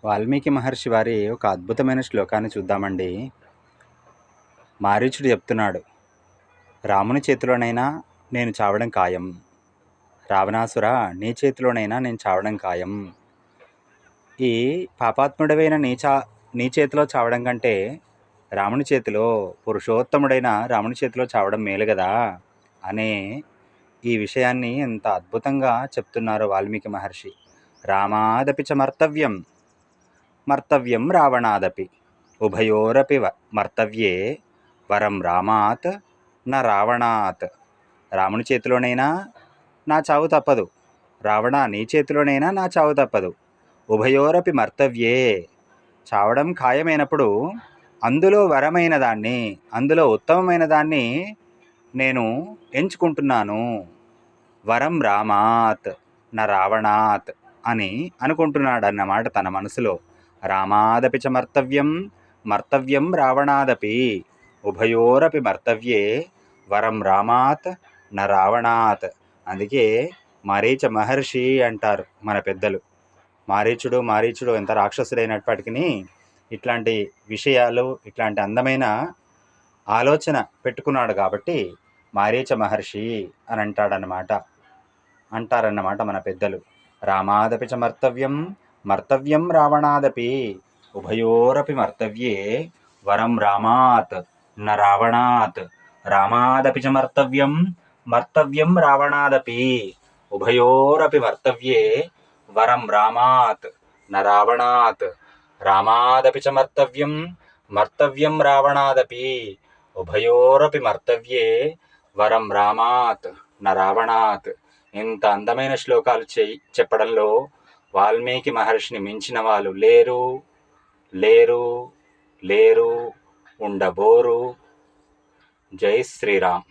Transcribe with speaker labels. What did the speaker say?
Speaker 1: వాల్మీకి మహర్షి వారి ఒక అద్భుతమైన శ్లోకాన్ని చూద్దామండి. మారీచుడు చెప్తున్నాడు, రాముని చేతిలోనైనా నేను చావడం ఖాయం, రావణాసుర నీ చేతిలోనైనా నేను చావడం ఖాయం. ఈ పాపాత్ముడవైన నీ చేతిలో చావడం కంటే రాముని చేతిలో, పురుషోత్తముడైన రాముని చేతిలో చావడం మేలు కదా అనే ఈ విషయాన్ని ఎంత అద్భుతంగా చెప్తున్నారు వాల్మీకి మహర్షి. రామాదపి చ మర్తవ్యం మర్తవ్యం రావణాదపి ఉభయోరపి మర్తవ్యే వరం రామాత్ న రావణాత్. రాముని చేతిలోనైనా నా చావు తప్పదు, రావణ నీ చేతిలోనైనా నా చావు తప్పదు. ఉభయోరపి మర్తవ్యే, చావడం ఖాయమైనప్పుడు అందులో వరమైన దాన్ని, అందులో ఉత్తమమైన దాన్ని నేను ఎంచుకుంటున్నాను. వరం రామాత్ న రావణాత్ అని అనుకుంటున్నాడన్నమాట తన మనసులో. రామాదపి చ మర్తవ్యం మర్తవ్యం రావణాదపి ఉభయోరపి మర్తవ్యే వరం రామాత్ న రావణాత్. అందుకే మారీచ మహర్షి అంటారు మన పెద్దలు. మారీచుడు ఎంత రాక్షసుడైనప్పటికీ ఇట్లాంటి విషయాలు, ఇట్లాంటి అందమైన ఆలోచన పెట్టుకున్నాడు కాబట్టి మారీచ మహర్షి అని అంటారన్నమాట మన పెద్దలు. రామాదపి చ మర్తవ్యం మర్తవ్యం రావణాదపి ఉభయోరపి మర్తవ్యే వరం రామాత్ న రావణాత్. రామాదపి చ మర్తవ్యం మర్తవ్యం రావణాదపి ఉభయోరపి మర్తవ్యే వరం రామాత్ న రావణాత్. రామాదపి చ మర్తవ్యం మర్తవ్యం రావణాదపి ఉభయోరపి మర్తవ్యే వరం రామాత్ న రావణాత్. ఇంత అందమైన శ్లోకాలు చెప్పడంలో వాల్మీకి మహర్షిని మించిన వాళ్ళు లేరు లేరు లేరు ఉండబోరు. జై శ్రీరామ్.